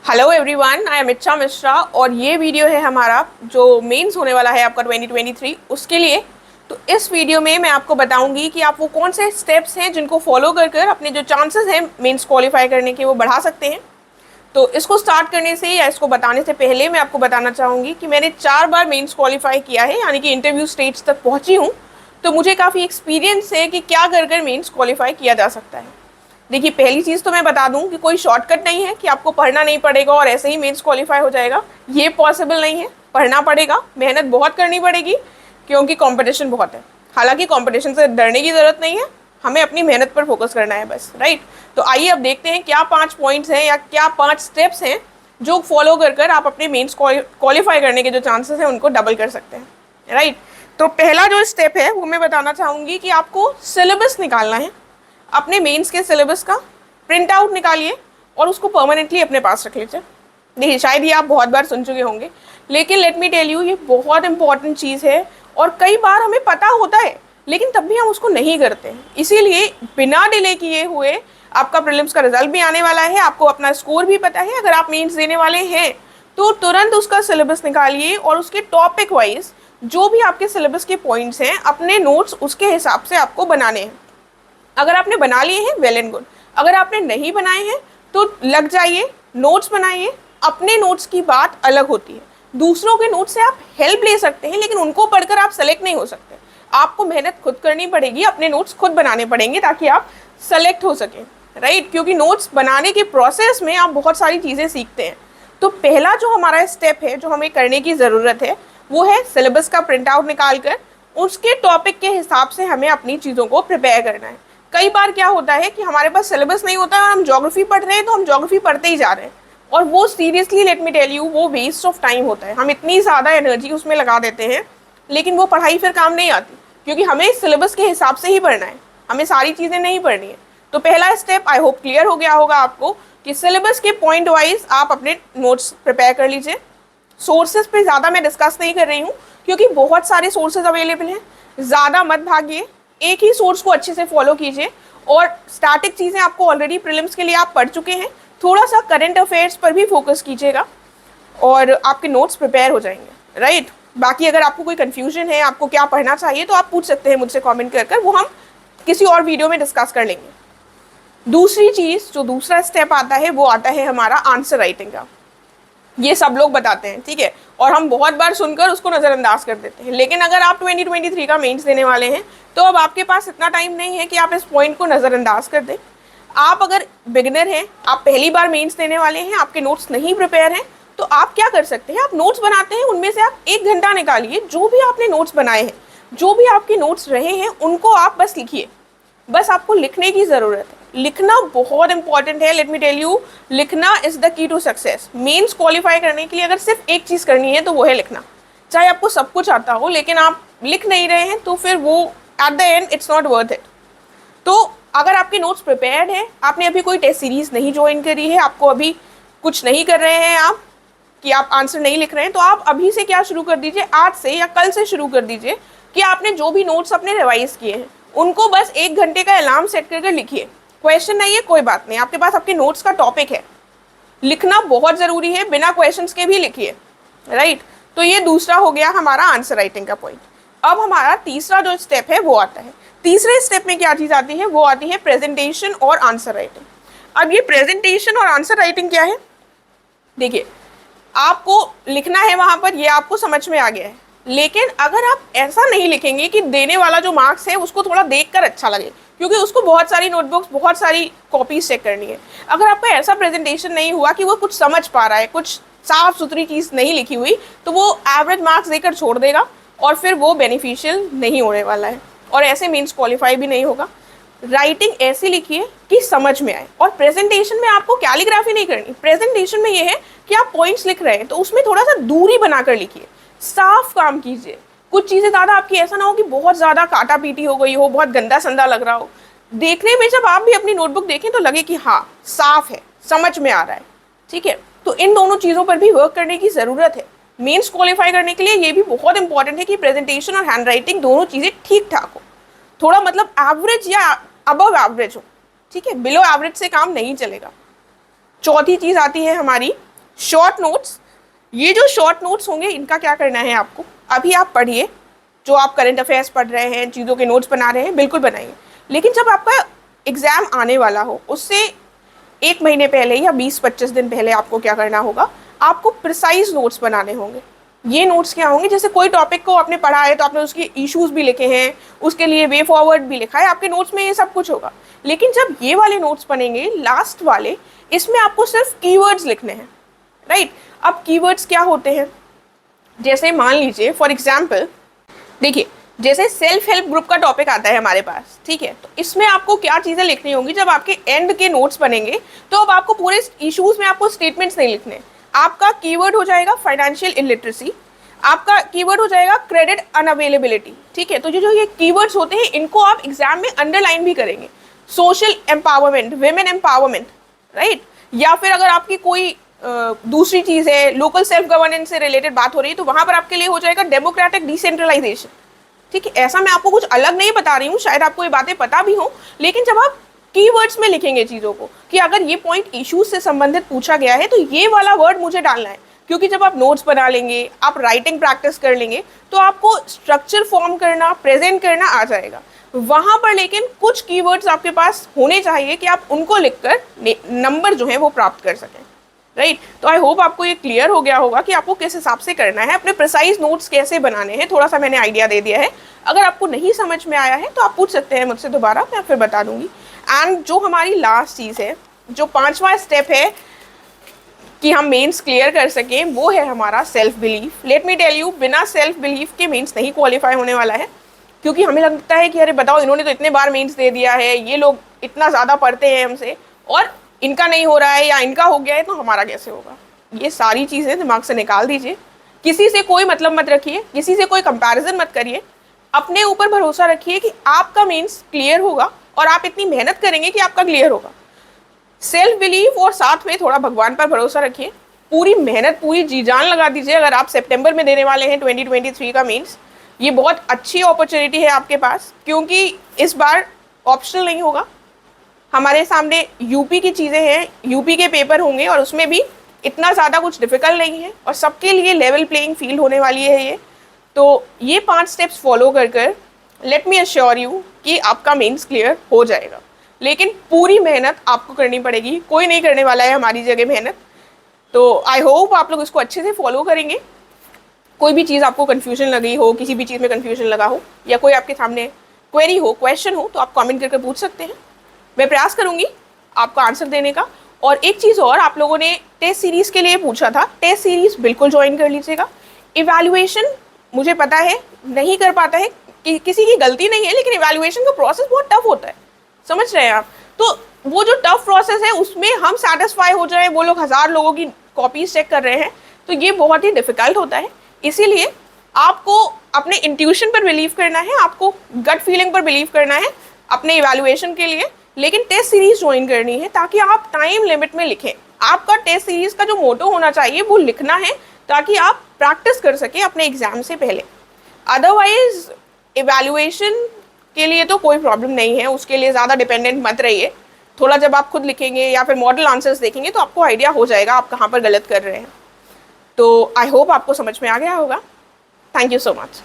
Hello everyone, I am इच्छा मिश्रा और ये वीडियो है हमारा जो मेंस होने वाला है आपका 2023 उसके लिए। तो इस वीडियो में मैं आपको बताऊंगी कि आप वो कौन से स्टेप्स हैं जिनको फॉलो कर कर अपने जो चांसेस हैं मेंस क्वालिफाई करने के वो बढ़ा सकते हैं। तो इसको स्टार्ट करने से या इसको बताने से पहले मैं आपको बताना चाहूँगी कि मैंने 4 बार मेंस क्वालिफाई किया है, यानी कि इंटरव्यू स्टेज तक पहुँची हूँ। तो मुझे काफ़ी एक्सपीरियंस है कि क्या कर कर मेंस क्वालिफाई किया जा सकता है। देखिए, पहली चीज़ तो मैं बता दूं कि कोई शॉर्टकट नहीं है कि आपको पढ़ना नहीं पड़ेगा और ऐसे ही मेंस क्वालिफाई हो जाएगा। ये पॉसिबल नहीं है, पढ़ना पड़ेगा, मेहनत बहुत करनी पड़ेगी क्योंकि कंपटीशन बहुत है। हालांकि कंपटीशन से डरने की ज़रूरत नहीं है, हमें अपनी मेहनत पर फोकस करना है बस, राइट। तो आइए अब देखते हैं क्या 5 पॉइंट्स हैं या क्या 5 स्टेप्स हैं जो फॉलो कर कर आप अपने मेंस क्वालिफाई करने के जो चांसेस हैं उनको डबल कर सकते हैं, राइट। तो पहला जो स्टेप है वो मैं बताना चाहूँगी कि आपको सिलेबस निकालना है। अपने मेंस के सिलेबस का प्रिंट आउट निकालिए और उसको परमानेंटली अपने पास रख लीजिए। देखिए, शायद ये आप बहुत बार सुन चुके होंगे, लेकिन लेट मी टेल यू, ये बहुत इंपॉर्टेंट चीज़ है और कई बार हमें पता होता है लेकिन तब भी हम उसको नहीं करते हैं। इसीलिए बिना डिले किए हुए आपका प्रीलिम्स का रिजल्ट भी आने वाला है, आपको अपना स्कोर भी पता है। अगर आप मेंस देने वाले हैं तो तुरंत उसका सिलेबस निकालिए और उसके टॉपिक वाइज जो भी आपके सिलेबस के पॉइंट्स हैं अपने नोट्स उसके हिसाब से आपको बनाने हैं। अगर आपने बना लिए हैं वेल एंड गुड, अगर आपने नहीं बनाए हैं तो लग जाइए, नोट्स बनाइए। अपने नोट्स की बात अलग होती है, दूसरों के नोट्स से आप हेल्प ले सकते हैं लेकिन उनको पढ़कर आप सेलेक्ट नहीं हो सकते। आपको मेहनत खुद करनी पड़ेगी, अपने नोट्स खुद बनाने पड़ेंगे ताकि आप सेलेक्ट हो सकें, राइट। क्योंकि नोट्स बनाने के प्रोसेस में आप बहुत सारी चीज़ें सीखते हैं। तो पहला जो हमारा स्टेप है जो हमें करने की ज़रूरत है वो है सिलेबस का प्रिंट आउट निकाल कर उसके टॉपिक के हिसाब से हमें अपनी चीज़ों को प्रिपेयर करना है। कई बार क्या होता है कि हमारे पास सिलेबस नहीं होता और हम ज्योग्राफी पढ़ रहे हैं तो हम ज्योग्राफी पढ़ते ही जा रहे हैं और वो seriously let me tell you वो वेस्ट ऑफ टाइम होता है। हम इतनी ज़्यादा एनर्जी उसमें लगा देते हैं लेकिन वो पढ़ाई फिर काम नहीं आती क्योंकि हमें सिलेबस के हिसाब से ही पढ़ना है, हमें सारी चीज़ें नहीं पढ़नी है। तो पहला स्टेप आई होप क्लियर हो गया होगा आपको कि सिलेबस के पॉइंट वाइज आप अपने नोट्स प्रिपेयर कर लीजिए। सोर्सेज पे ज़्यादा मैं डिस्कस नहीं कर रही हूँ क्योंकि बहुत सारे सोर्सेज अवेलेबल हैं, ज़्यादा मत भागिए, एक ही सोर्स को अच्छे से फॉलो कीजिए। और स्टैटिक चीज़ें आपको ऑलरेडी प्रीलिम्स के लिए आप पढ़ चुके हैं, थोड़ा सा करंट अफेयर्स पर भी फोकस कीजिएगा और आपके नोट्स प्रिपेयर हो जाएंगे, राइट। बाकी अगर आपको कोई कन्फ्यूजन है, आपको क्या पढ़ना चाहिए, तो आप पूछ सकते हैं मुझसे कमेंट कर वो हम किसी और वीडियो में डिस्कस कर लेंगे। दूसरी चीज़ जो दूसरा स्टेप आता है वो आता है हमारा आंसर राइटिंग का। ये सब लोग बताते हैं, ठीक है, और हम बहुत बार सुनकर उसको नज़रअंदाज कर देते हैं। लेकिन अगर आप 2023 का मेंस देने वाले हैं तो अब आपके पास इतना टाइम नहीं है कि आप इस पॉइंट को नज़रअंदाज कर दें। आप अगर बिगिनर हैं, आप पहली बार मेंस देने वाले हैं, आपके नोट्स नहीं प्रिपेयर हैं, तो आप क्या कर सकते हैं, आप नोट्स बनाते हैं, उनमें से आप 1 घंटा निकालिए, जो भी आपने नोट्स बनाए हैं, जो भी आपके नोट्स रहे हैं उनको आप बस लिखिए। बस आपको लिखने की ज़रूरत है, लिखना बहुत इंपॉर्टेंट है। लेट मी टेल यू, लिखना is the key to success. Mains qualify करने के लिए अगर सिर्फ एक चीज़ करनी है तो वो है लिखना। चाहे आपको सब कुछ आता हो लेकिन आप लिख नहीं रहे हैं तो फिर वो at the end it's not worth it. तो अगर आपके नोट्स प्रिपेयर्ड है, आपने अभी कोई टेस्ट सीरीज़ नहीं ज्वाइन करी है, आपको अभी कुछ नहीं कर रहे हैं आप कि आप आंसर नहीं लिख रहे हैं, तो आप अभी से क्या शुरू कर दीजिए, आज से या कल से शुरू कर दीजिए कि आपने जो भी नोट्स अपने रिवाइज किए हैं उनको बस 1 घंटे का अलार्म सेट करके लिखिए। क्वेश्चन नहीं है कोई बात नहीं, आपके पास आपके नोट्स का टॉपिक है, लिखना बहुत ज़रूरी है, बिना क्वेश्चंस के भी लिखिए, राइट। तो ये दूसरा हो गया हमारा आंसर राइटिंग का पॉइंट। अब हमारा तीसरा जो स्टेप है वो आता है। तीसरे स्टेप में क्या चीज़ आती है, वो आती है प्रेजेंटेशन और आंसर राइटिंग। अब ये प्रेजेंटेशन और आंसर राइटिंग क्या है, देखिए, आपको लिखना है वहाँ पर, ये आपको समझ में आ गया है, लेकिन अगर आप ऐसा नहीं लिखेंगे कि देने वाला जो मार्क्स है उसको थोड़ा देखकर अच्छा लगे, क्योंकि उसको बहुत सारी नोटबुक्स, बहुत सारी कॉपीज चेक करनी है। अगर आपका ऐसा प्रेजेंटेशन नहीं हुआ कि वो कुछ समझ पा रहा है, कुछ साफ सुथरी चीज़ नहीं लिखी हुई, तो वो एवरेज मार्क्स देकर छोड़ देगा और फिर वो बेनिफिशियल नहीं होने वाला है और ऐसे मीन्स क्वालिफाई भी नहीं होगा। राइटिंग ऐसी लिखिए कि समझ में आए। और प्रेजेंटेशन में आपको कैलीग्राफी नहीं करनी, प्रेजेंटेशन में ये है कि आप पॉइंट्स लिख रहे हैं तो उसमें थोड़ा सा दूरी बनाकर लिखिए, साफ काम कीजिए। कुछ चीज़ें ज़्यादा आपकी ऐसा ना हो कि बहुत ज़्यादा काटा पीटी हो गई हो, बहुत गंदा संदा लग रहा हो। देखने में जब आप भी अपनी नोटबुक देखें तो लगे कि हाँ साफ है, समझ में आ रहा है, ठीक है। तो इन दोनों चीज़ों पर भी वर्क करने की ज़रूरत है। मेंस क्वालिफाई करने के लिए ये भी बहुत इंपॉर्टेंट है कि प्रेजेंटेशन और हैंड राइटिंग दोनों चीज़ें ठीक ठाक हो, थोड़ा मतलब एवरेज या अबव एवरेज हो, ठीक है, बिलो एवरेज से काम नहीं चलेगा। चौथी चीज़ आती है हमारी शॉर्ट नोट्स, ये जो शॉर्ट नोट्स होंगे इनका क्या करना है आपको, अभी आप पढ़िए, जो आप करंट अफेयर्स पढ़ रहे हैं, चीज़ों के नोट्स बना रहे हैं, बिल्कुल बनाइए। लेकिन जब आपका एग्ज़ाम आने वाला हो उससे 1 महीने पहले या 20-25 दिन पहले आपको क्या करना होगा, आपको प्रिसाइज नोट्स बनाने होंगे। ये नोट्स क्या होंगे, जैसे कोई टॉपिक को आपने पढ़ा है तो आपने उसके इश्यूज भी लिखे हैं, उसके लिए वे फॉरवर्ड भी लिखा है, आपके नोट्स में ये सब कुछ होगा। लेकिन जब ये वाले नोट्स बनेंगे लास्ट वाले, इसमें आपको सिर्फ कीवर्ड्स लिखने हैं, राइट। अब कीवर्ड्स क्या होते हैं, जैसे मान लीजिए फॉर एग्जाम्पल, देखिए जैसे सेल्फ हेल्प ग्रुप का टॉपिक आता है हमारे पास, ठीक है, तो इसमें आपको क्या चीज़ें लिखनी होंगी, जब आपके एंड के नोट्स बनेंगे तो अब आपको पूरे इश्यूज में आपको स्टेटमेंट्स नहीं लिखने। आपका कीवर्ड हो जाएगा फाइनेंशियल इलिटरेसी, आपका कीवर्ड हो जाएगा क्रेडिट अनअवेलेबिलिटी, ठीक है। तो जो ये कीवर्ड्स होते हैं इनको आप एग्जाम में अंडरलाइन भी करेंगे। Social empowerment, women empowerment, right. या फिर अगर आपकी कोई दूसरी चीज़ है, लोकल सेल्फ गवर्नेंस से रिलेटेड बात हो रही है, तो वहाँ पर आपके लिए हो जाएगा डेमोक्रेटिक डिसेंट्रलाइजेशन, ठीक है। ऐसा मैं आपको कुछ अलग नहीं बता रही हूँ, शायद आपको ये बातें पता भी हो, लेकिन जब आप कीवर्ड्स में लिखेंगे चीज़ों को कि अगर ये पॉइंट इश्यूज से संबंधित पूछा गया है तो ये वाला वर्ड मुझे डालना है, क्योंकि जब आप नोट्स बना लेंगे, आप राइटिंग प्रैक्टिस कर लेंगे, तो आपको स्ट्रक्चर फॉर्म करना, प्रेजेंट करना आ जाएगा वहाँ पर। लेकिन कुछ कीवर्ड्स आपके पास होने चाहिए कि आप उनको लिखकर नंबर जो है वो प्राप्त कर सकें, राइट। तो आई होप आपको ये क्लियर हो गया होगा कि आपको किस हिसाब से करना है, अपने प्रिसाइज नोट्स कैसे बनाने हैं। थोड़ा सा मैंने आइडिया दे दिया है, अगर आपको नहीं समझ में आया है तो आप पूछ सकते हैं मुझसे दोबारा, मैं फिर बता दूंगी। एंड जो हमारी लास्ट चीज़ है, जो 5वां स्टेप है कि हम मेंस क्लियर कर सकें, वो है हमारा self belief. Let me tell you, बिना सेल्फ बिलीफ के मेंस नहीं क्वालिफाई होने वाला है, क्योंकि हमें लगता है कि अरे बताओ, इन्होंने तो इतने बार मेंस दे दिया है, ये लोग इतना ज़्यादा पढ़ते हैं हमसे और इनका नहीं हो रहा है या इनका हो गया है, तो हमारा कैसे होगा। ये सारी चीज़ें दिमाग से निकाल दीजिए, किसी से कोई मतलब मत रखिए, किसी से कोई कंपैरिजन मत करिए, अपने ऊपर भरोसा रखिए कि आपका मेंस क्लियर होगा और आप इतनी मेहनत करेंगे कि आपका क्लियर होगा। सेल्फ बिलीव और साथ में थोड़ा भगवान पर भरोसा रखिए, पूरी मेहनत, पूरी जी जान लगा दीजिए। अगर आप सितंबर में देने वाले हैं 2023 का मेंस, ये बहुत अच्छी अपॉर्चुनिटी है आपके पास, क्योंकि इस बार ऑप्शनल नहीं होगा। हमारे सामने यूपी की चीज़ें हैं, यूपी के पेपर होंगे और उसमें भी इतना ज़्यादा कुछ डिफ़िकल्ट नहीं है और सबके लिए लेवल प्लेइंग फील्ड होने वाली है ये। तो ये 5 स्टेप्स फॉलो कर लेट मी अश्योर यू कि आपका मेंस क्लियर हो जाएगा। लेकिन पूरी मेहनत आपको करनी पड़ेगी, कोई नहीं करने वाला है हमारी जगह मेहनत। तो आई होप आप लोग इसको अच्छे से फॉलो करेंगे। कोई भी चीज़ आपको कन्फ्यूजन लगी हो, किसी भी चीज़ में कन्फ्यूजन लगा हो, या कोई आपके सामने क्वेरी हो, क्वेश्चन हो, तो आप कमेंट करके पूछ सकते हैं। मैं प्रयास करूँगी आपको आंसर देने का। और एक चीज़ और, आप लोगों ने टेस्ट सीरीज़ के लिए पूछा था, टेस्ट सीरीज़ बिल्कुल ज्वाइन कर लीजिएगा। इवैल्यूएशन मुझे पता है नहीं कर पाता है, कि किसी की गलती नहीं है, लेकिन इवैल्यूएशन का प्रोसेस बहुत टफ होता है, समझ रहे हैं आप। तो वो जो टफ प्रोसेस है उसमें हम सेटिस्फाई हो जाए, वो लोग 1000 लोगों की कॉपीज चेक कर रहे हैं, तो ये बहुत ही डिफिकल्ट होता है। इसीलिए आपको अपने इंट्यूशन पर बिलीव करना है, आपको गट फीलिंग पर बिलीव करना है अपने इवैल्यूएशन के लिए, लेकिन टेस्ट सीरीज ज्वाइन करनी है ताकि आप टाइम लिमिट में लिखें। आपका टेस्ट सीरीज का जो मोटो होना चाहिए वो लिखना है, ताकि आप प्रैक्टिस कर सकें अपने एग्जाम से पहले। अदरवाइज इवैल्यूएशन के लिए तो कोई प्रॉब्लम नहीं है, उसके लिए ज़्यादा डिपेंडेंट मत रहिए। थोड़ा जब आप खुद लिखेंगे या फिर मॉडल आंसर्स देखेंगे तो आपको आइडिया हो जाएगा आप कहाँ पर गलत कर रहे हैं। तो आई होप आपको समझ में आ गया होगा। Thank you so much.